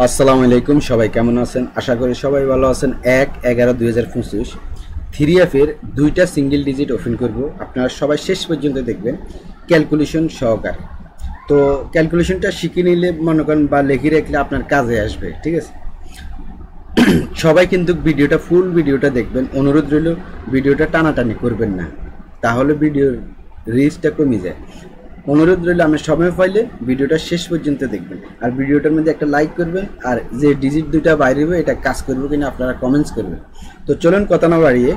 আসসালামু আলাইকুম, সবাই কেমন আছেন? আশা করি সবাই ভালো আছেন। 1/11/2025 3F এর দুইটা সিঙ্গেল ডিজিট ওপেন করব। আপনারা সবাই শেষ পর্যন্ত দেখবেন ক্যালকুলেশন সহকারে। তো ক্যালকুলেশনটা শিখে নিলে মনে করেন বা লিখে রাখলে আপনার কাজে আসবে, ঠিক আছে? সবাই কিন্তু ভিডিওটা ফুল ভিডিওটা দেখবেন, অনুরোধ রইল ভিডিওটা টানাটানি করবেন না, তাহলে ভিডিওর রিচটা কমে যায়। অনুরোধ রইল আপনি সময় পাইলে ভিডিওটা শেষ পর্যন্ত দেখবেন, আর ভিডিওটার মধ্যে একটা লাইক করবেন, আর যে ডিজিট দুইটা বাইরে হবে এটা কাজ করবে কিনা আপনারা কমেন্টস করবেন। তো চলুন কথা না বাড়িয়ে,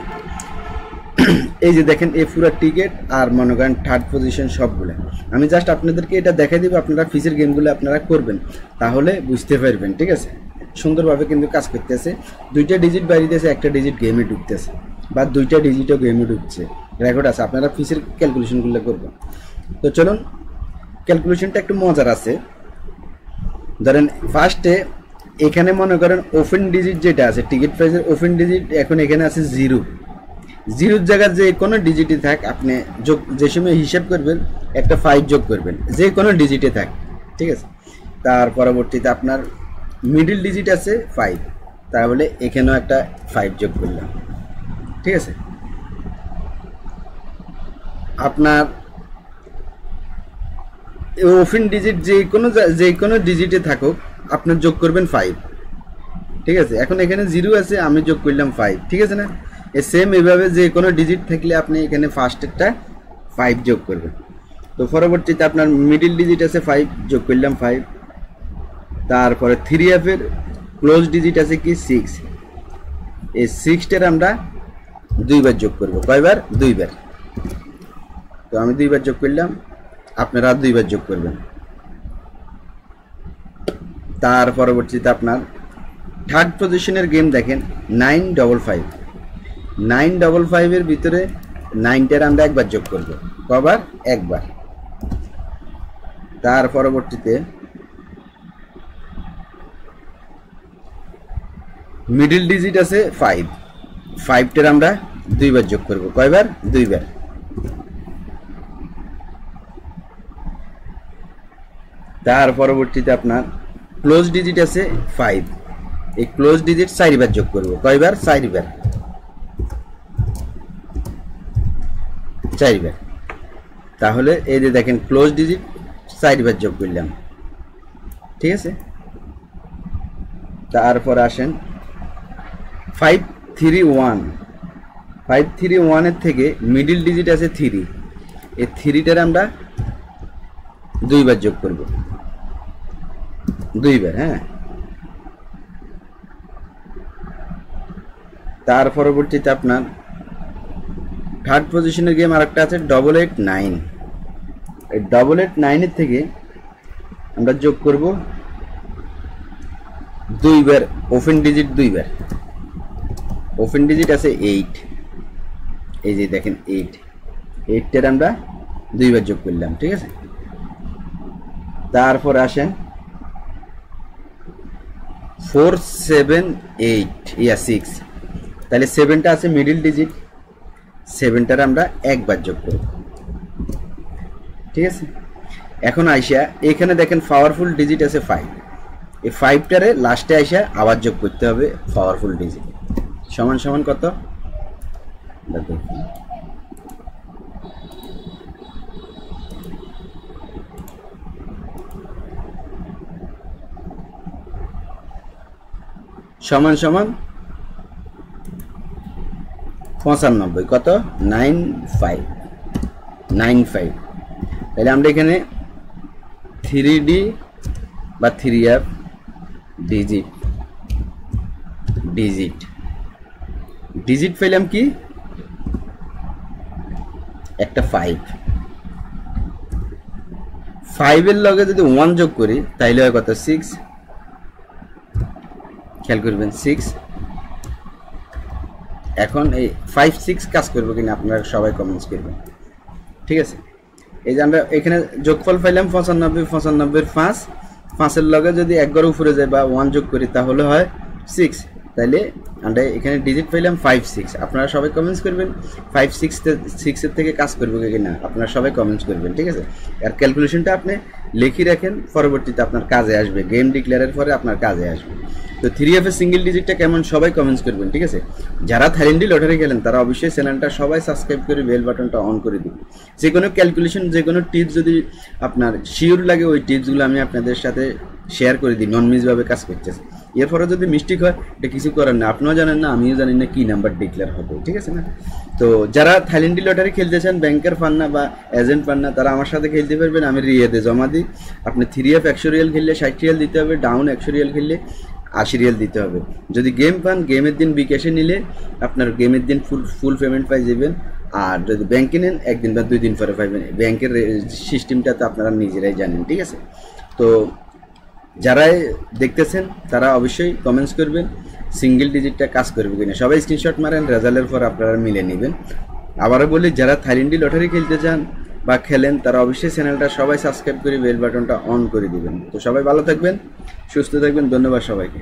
এই যে দেখেন এই পুরো টিকিট আর মনে করেন থার্ড পজিশন সবগুলো আমি জাস্ট আপনাদেরকে এটা দেখাই দিব। আপনারা ফিসের গেমগুলো আপনারা করবেন, তাহলে বুঝতে পারবেন, ঠিক আছে? সুন্দরভাবে কিন্তু কাজ করতেছে। দুইটা ডিজিট বাইরেতেছে, একটা ডিজিট গেমে ঢুকতেছে, বা দুইটা ডিজিটও গেমে ঢুকছে, রেকর্ড আছে। আপনারা ফিসের ক্যালকুলেশনগুলো করবেন। তো চলুন, ক্যালকুলেশনটা একটু মজার আছে। ধরেন ফার্স্টে এখানে মনে করেন ওপেন ডিজিট যেটা আছে, টিকিট প্রাইসের ওপেন ডিজিট এখন এখানে আছে জিরো। জিরোর জায়গায় যে কোনো ডিজিটে থাক, আপনি যোগ যে সময় হিসাব করবেন একটা 5 যোগ করবেন, যে কোনো ডিজিটে থাক, ঠিক আছে? তার পরবর্তীতে আপনার মিডল ডিজিট আছে 5, তাহলে এখানেও একটা 5 যোগ করলাম, ঠিক আছে? আপনার ওপেন ডিজিট যে কোনো ডিজিটে থাকুক আপনার যোগ করবেন 5, ঠিক আছে? এখন এখানে জিরো আছে, আমি যোগ করলাম 5, ঠিক আছে না? সেম এভাবে যে কোনো ডিজিট থাকলে আপনি এখানে ফার্স্ট একটা 5 যোগ করবেন। তো পরবর্তীতে আপনার মিডল ডিজিট আছে 5, যোগ করলাম 5। তারপরে 3F এর ক্লোজ ডিজিট আছে কি 6, এই 6টার আমরা দুইবার যোগ করব। কয়বার? দুইবার। তো আমি দুইবার যোগ করলাম, আপনারা দুইবার যোগ করবেন। তার পরবর্তীতে আপনার থার্ড পজিশনের গেম দেখেন 955, 955 এর ভিতরে 9টার আমরা একবার যোগ করব। কবার? একবার। তার পরবর্তীতে মিডল ডিজিট আছে 5, 5টার আমরা দুইবার যোগ করব। কয়বার? দুইবার। তার পরবর্তীতে আপনার ক্লোজ ডিজিট আছে 5, এই ক্লোজ ডিজিট 4বার যোগ করব। কয়বার? 4বার। 4বার। তাহলে এই যে দেখেন ক্লোজ ডিজিট 4বার যোগ করলাম, ঠিক আছে? তারপর আসেন 531, 531 এর থেকে মিডল ডিজিট আছে 3, এই 3টার আমরা দুইবার যোগ করব। দুইবার, হ্যাঁ। তার পরবর্তীতে আপনার থার্ড পজিশনের গেম আরেকটা আছে 889, এই 889 এর থেকে আমরা যোগ করব দুইবার ওপেন ডিজিট, দুইবার। ওপেন ডিজিট আছে 8, এই যে দেখেন 8টার আমরা দুইবার যোগ করলাম, ঠিক আছে? তারপর আসেন 478 ইয়া 6, তাহলে 7টা আছে মিডল ডিজিট, 7টার আমরা একবার যোগ করব, ঠিক আছে? এখন আইসা এখানে দেখেন পাওয়ারফুল ডিজিট আছে 5, এই 5টারে লাস্টে আইসা আবার যোগ করতে হবে পাওয়ারফুল ডিজিট। সমান সমান কত? সমান সমান 95। কত? 95। তাহলে আমরা এখানে 3D বা 3F ডিজিট পেলাম কি? একটা 5 এর লগে যদি 1 যোগ করি তাইলে হয় কত? 6। খেয়াল করবেন 6। এখন এই 5-6 কাজ করবো কিনা আপনারা সবাই কমেন্টস করবেন, ঠিক আছে? এই যে আমরা এখানে যোগফল পাইলাম 95, 5 এর লগে যদি একবার উপরে যায় বা 1 যোগ করি তাহলে হয় 6, তাইলে আমরা এখানে ডিজিট পাইলাম 5-6। আপনারা সবাই কমেন্টস করবেন 5-6 এর থেকে কাজ করবো কিনা, আপনারা সবাই কমেন্টস করবেন, ঠিক আছে? আর ক্যালকুলেশনটা আপনি লিখে রাখেন, পরবর্তীতে আপনার কাজে আসবে, গেম ডিক্লেয়ারের পরে আপনার কাজে আসবে। তো 3F এর সিঙ্গেল ডিজিটটা কেমন সবাই কমেন্টস করবেন, ঠিক আছে? যারা থাইল্যান্ডি লটারি খেলেন তারা অবশ্যই চ্যানেলটা সবাই সাবস্ক্রাইব করে বেল বাটনটা অন করে দিন। যে কোনো ক্যালকুলেশন, যে কোনো টিপস যদি আপনার শিওর লাগে, ওই টিপসগুলো আমি আপনাদের সাথে শেয়ার করে দিই, নন মিসভাবে কাজ করতেছে। এরপরে যদি মিস্টেক হয় এটা কিছু করার না, আপনিও জানেন না আমিও জানি না কী নাম্বার ডিক্লেয়ার হবে, ঠিক আছে না? তো যারা থাইল্যান্ডি লটারি খেলতে চান, ব্যাংকের পান না বা এজেন্ট পান না, তারা আমার সাথে খেলতে পারবেন। আমি রিয়েতে জমা দিই। আপনি 3F 100 রিয়াল খেললে 60 রিয়াল দিতে হবে, ডাউন 100 রিয়াল খেললে 80 রিয়াল দিতে হবে। যদি গেম পান, গেমের দিন বিকাশে নিলে আপনার গেমের দিন ফুল পেমেন্ট পাই যাবেন। আর যদি ব্যাংকে নেন 1 দিন বা 2 দিন পরে পাইবেন। ব্যাংকের সিস্টেমটা তো আপনারা নিজেরাই জানেন, ঠিক আছে? তো যারাই দেখতেছেন তারা অবশ্যই কমেন্টস করবেন সিঙ্গেল ডিজিটটা কাজ করবে কিনা। সবাই স্ক্রিনশট মারেন, রেজাল্টের পর আপনারা মিলে নেবেন। আবারও বলি, যারা থাইল্যান্ডি লটারি খেলতে চান বা খেলেন তারা অবশ্যই চ্যানেলটা সবাই সাবস্ক্রাইব করে বেল বাটনটা অন করে দিবেন। তো সবাই ভালো থাকবেন, সুস্থ থাকবেন, ধন্যবাদ সবাইকে।